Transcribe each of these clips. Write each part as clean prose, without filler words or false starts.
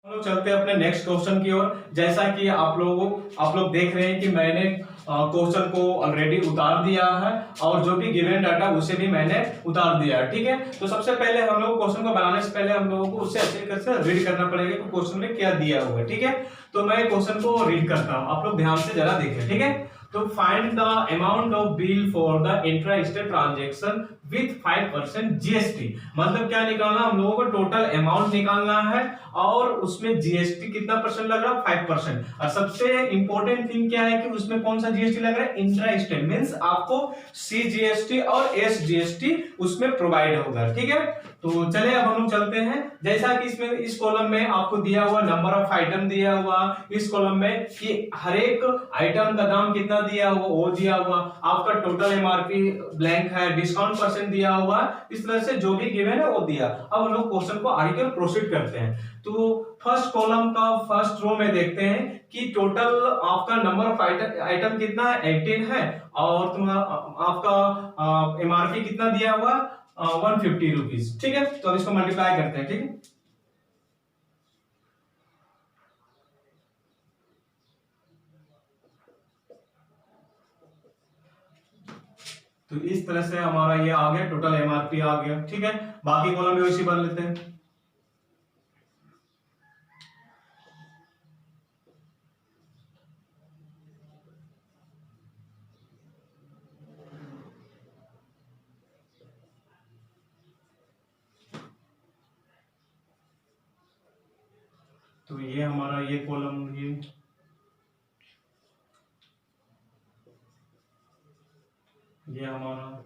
हम लोग चलते हैं अपने नेक्स्ट क्वेश्चन की ओर। जैसा कि आप लोग देख रहे हैं कि मैंने क्वेश्चन को ऑलरेडी उतार दिया है और जो भी गिवन डाटा उसे भी मैंने उतार दिया है। ठीक है, तो सबसे पहले हम लोग क्वेश्चन को बनाने से पहले हम लोगों को उसे अच्छे तरह से रीड करना पड़ेगा कि क्वेश्चन में क्या दिया हुआ है। ठीक है, तो मैं क्वेश्चन को रीड करता हूं, आप लोग ध्यान से जरा देखें। ठीक है, तो find the amount of bill for the intra state transaction with 5% GST. मतलब क्या निकालना, हम लोगों को टोटल अमाउंट निकालना है और उसमें जीएसटी कितना परसेंट लग रहा है, 5%। और सबसे इंपॉर्टेंट थिंग क्या है कि उसमें कौन सा जीएसटी लग रहा है, इंट्रा स्टेट, मींस आपको सीजीएसटी और एसजीएसटी उसमें प्रोवाइड होगा। ठीक है, तो चलिए अब हम लोग चलते हैं। जैसा कि इसमें इस कॉलम में आपको दिया हुआ नंबर ऑफ आइटम दिया हुआ, इस कॉलम में कि हर एक आइटम का दाम कितना दिया हुआ वो दिया हुआ, आपका टोटल एमआरपी ब्लैंक है, डिस्काउंट परसेंट दिया हुआ, इस तरह से जो भी गिवन है वो दिया। अब हम लोग क्वेश्चन को आगे की ओर प्रोसीड करते हैं। तो फर्स्ट कॉलम का फर्स्ट रो में देखते हैं कि टोटल आपका नंबर ऑफ आइटम कितना है, 18 है, और तुम्हारा आपका एमआरपी कितना दिया हुआ, 150 रुपीज। ठीक है, तो अब इसको मल्टीप्लाई करते हैं। ठीक है, तो इस तरह से हमारा ये आ गया, टोटल एमआरपी आ गया। ठीक है, बाकी कॉलम भी वैसे भर लेते हैं। तो ये हमारा ये कॉलम, ये हमारा।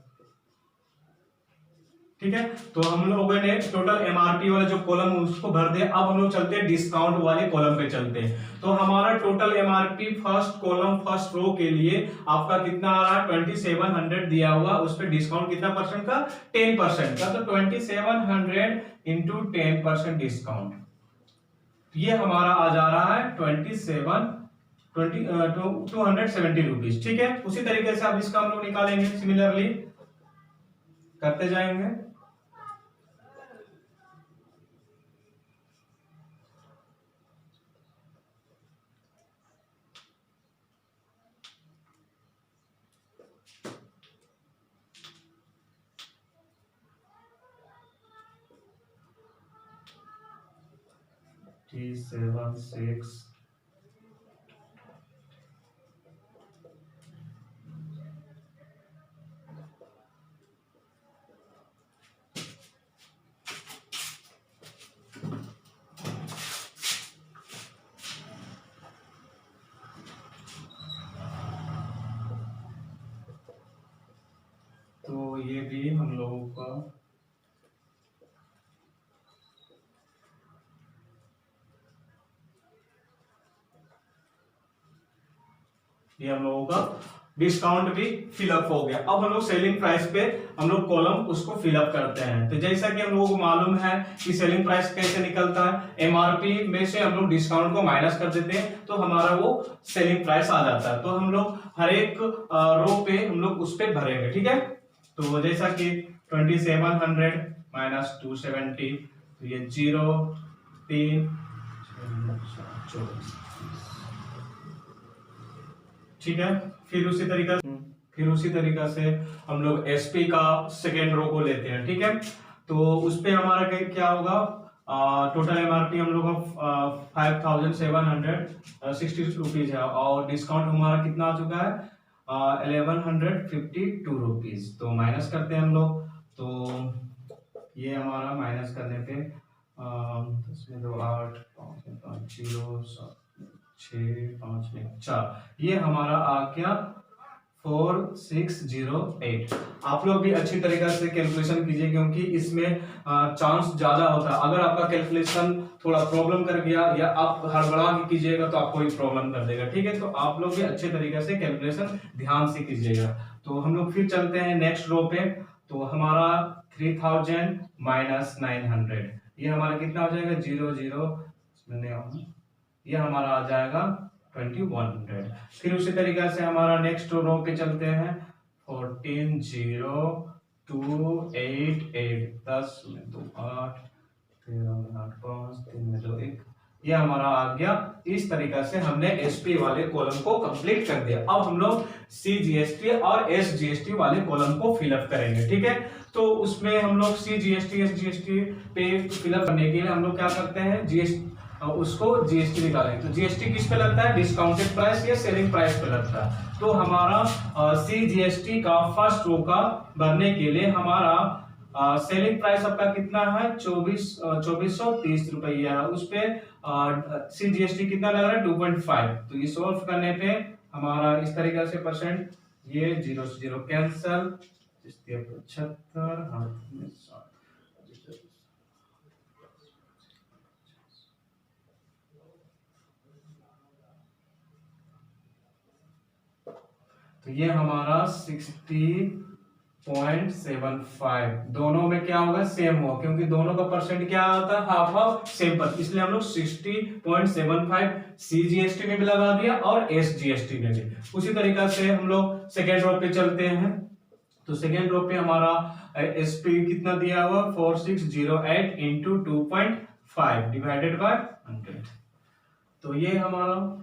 ठीक है, तो हम लोगों ने टोटल एमआरपी वाला जो कॉलम उसको भर दिया। अब हम लोग चलते हैं डिस्काउंट वाले कॉलम पे चलते हैं। तो हमारा total MRP first column first row के लिए आपका कितना आ रहा है, 2700 दिया हुआ, उस पर डिस्काउंट कितना परसेंट का, 10% का। तो 2700 इंटू 10% डिस्काउंट, ये हमारा आ जा रहा है 270 रुपीज। ठीक है, उसी तरीके से अब इसका हम लोग निकालेंगे, सिमिलरली करते जाएंगे। T76 तो ये भी हम लोगों का ये हम लोगों का डिस्काउंट भी फिलअप हो गया। अब हम लोग सेलिंग प्राइस पे हम लोग कॉलम उसको फिलअप करते हैं। तो जैसा कि हम लोगों को मालूम है कि सेलिंग प्राइस कैसे निकलता है, एमआरपी में से हम लोग डिस्काउंट को माइनस कर देते हैं तो हमारा वो सेलिंग प्राइस आ जाता है। तो हम लोग हर एक रो पे हम लोग उस पे भरेंगे। ठीक है, तो जैसा कि 2700 माइनस 270, तो ये 0 3 24। ठीक है, फिर उसी तरीका से हम लोग एसपी का सेकेंड रो को लेते हैं। ठीक है, तो उस पे हमारा क्या होगा, टोटल एमआरपी हम लोग का 5760 रुपीज है और डिस्काउंट हमारा कितना आ चुका है, 1152 रुपीज। तो माइनस करते हैं हम लोग, तो ये हमारा माइनस करने पे 8 5 0 6 5 4, ये हमारा आ गया 4608। आप लोग भी अच्छी तरीके से कैलकुलेशन कीजिए क्योंकि इसमें चांस ज्यादा होता है। अगर आपका कैलकुलेशन थोड़ा प्रॉब्लम कर गया या आप हड़बड़ा के कीजिएगा तो आपको ही प्रॉब्लम कर देगा। ठीक है, तो आप लोग भी अच्छे तरीके से कैलकुलेशन ध्यान से कीजिएगा। तो हम लोग फिर चलते हैं नेक्स्ट रो पे। तो हमारा 3000 माइनस 900, ये हमारा कितना हो जाएगा, 00, ये हमारा आ जाएगा 2100। फिर उसी तरीके से हमारा नेक्स्ट रो पे चलते हैं, 140,288, 10 में 2 8, 13 में 8 5, 3 में 2 1, ये हमारा आ गया। इस तरीका से हमने एसपी वाले कॉलम को कंप्लीट कर दिया। अब हम लोग सीजीएसटी और एसजीएसटी वाले कॉलम को फिलअप करेंगे, ठीक है। तो उसमें हम लोग सीजीएसटी एसजीएसटी पे फिलअप करने के लिए हम लोग क्या करते हैं, जीएसटी उसको जीएसटी निकालेंगे। तो जीएसटी किस पे लगता है, डिस्काउंटेड प्राइस या सेलिंग प्राइस पे लगता है। तो हमारा सीजीएसटी का फर्स्ट रो का भरने के लिए हमारा सेलिंग प्राइस आपका कितना है, 2430 रुपया। उस पे सीजीएसटी कितना लग रहा है, 2.5। तो ये सॉल्व करने पे हमारा इस तरीके से परसेंट, ये 0 से 0 कैंसल, 75 हाथ में 7। तो ये हमारा 60.75 दोनों में क्या होगा, सेम होगा, क्योंकि दोनों का परसेंट क्या आता है, हाफ हाफ सेम पर, इसलिए हम लोग 60.75 सीजीएसटी में भी लगा दिया और एसजीएसटी में भी। उसी तरीका से हम लोग सेकेंड रो पे चलते हैं। तो सेकेंड रो पे हमारा एसपी कितना दिया हुआ, 4608 इंटू 2.5 डिवाइडेड बाय 100। तो ये हमारा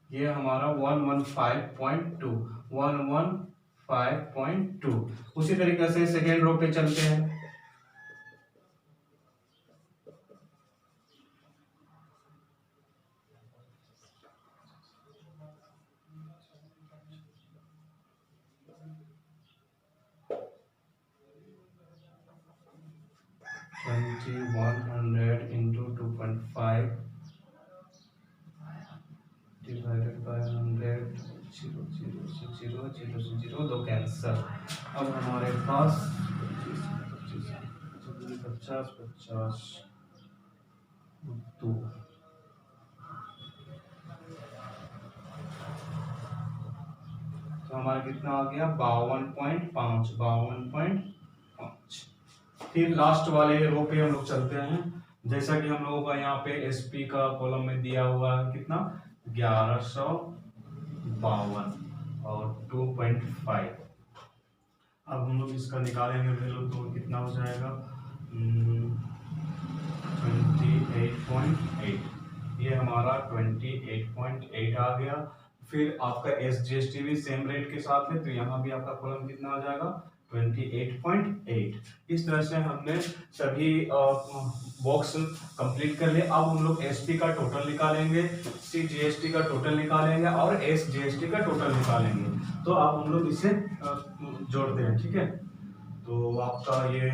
ये हमारा 115.2 उसी तरीके से सेकेंड रो पे चलते हैं। इंटू 2.5 डिवाइडेड बाय 100, 0 से 0 दो कैंसल। अब हमारे पास 50 2। तो हमारा कितना आ गया, 52.5। फिर लास्ट वाले रो पे हम लोग चलते हैं। जैसा कि हम लोगों का यहाँ पे एसपी का कॉलम में दिया हुआ है कितना, 1152 और 2.5। अब हम लोग इसका निकालेंगे वैल्यू, तो कितना हो जाएगा, 28.8। ये हमारा 28.8 आ गया। फिर आपका एसजीएसटी भी सेम रेट के साथ है, तो यहाँ भी आपका कॉलम कितना आ जाएगा, 28.8। इस तरह से हमने सभी बॉक्स कंप्लीट कर लिए। अब हम लोग एसपी का टोटल निकालेंगे, सीजीएसटी का टोटल निकालेंगे और एसजीएसटी का टोटल निकालेंगे। तो अब हम लोग इसे जोड़ते हैं, ठीक है। तो आपका ये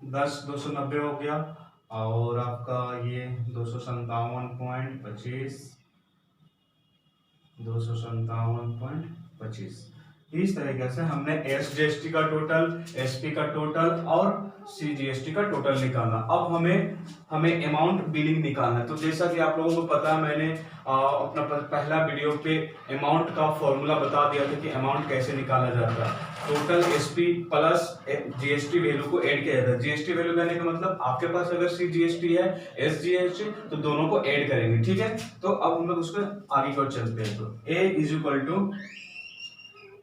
10,290 हो गया, और आपका ये 257.25 इस तरीके से हमने एसजीएसटी का टोटल, एसपी का टोटल और सीजीएसटी का टोटल निकालना। अब हमें अमाउंट बिलिंग निकालना है। तो जैसा कि आप लोगों को पता है, मैंने अपना पहला वीडियो पे अमाउंट का फॉर्मूला बता दिया था कि अमाउंट कैसे निकाला जाता है। Total SP plus GST value को ऐड किया जाता है। जीएसटी वैल्यू कहने का मतलब आपके पास अगर सीजीएसटी है, एसजीएसटी, तो दोनों को ऐड करेंगे, ठीक है। तो अब हम लोग उसको आगे की ओर चलते हैं। तो A is equal to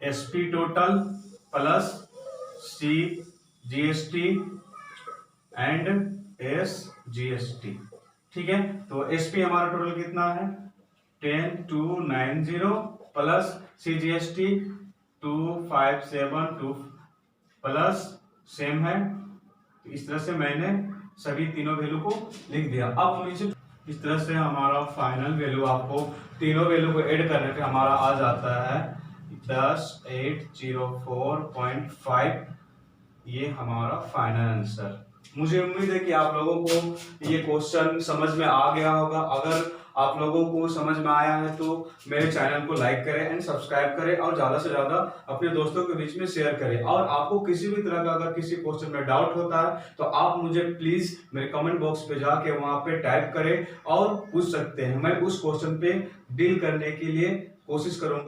SP total plus C GST and SGST, ठीक है। तो एसपी हमारा टोटल कितना है, 10,290 प्लस सीजीएसटी 2,572 प्लस सेम है। तो इस तरह से मैंने सभी तीनों वैल्यू को लिख दिया। अब हम इसे इस तरह से हमारा फाइनल वैल्यू, आपको तीनों वैल्यू को ऐड करने पे हमारा आ जाता है 10,804.5। ये हमारा फाइनल आंसर। मुझे उम्मीद है कि आप लोगों को ये क्वेश्चन समझ में आ गया होगा। अगर आप लोगों को समझ में आया है तो मेरे चैनल को लाइक करें एंड सब्सक्राइब करें और ज़्यादा से ज़्यादा अपने दोस्तों के बीच में शेयर करें। और आपको किसी भी तरह का अगर किसी क्वेश्चन में डाउट होता है तो आप मुझे प्लीज़ मेरे कमेंट बॉक्स पे जाके वहाँ पे टाइप करें और पूछ सकते हैं। मैं उस क्वेश्चन पे डील करने के लिए कोशिश करूँगा।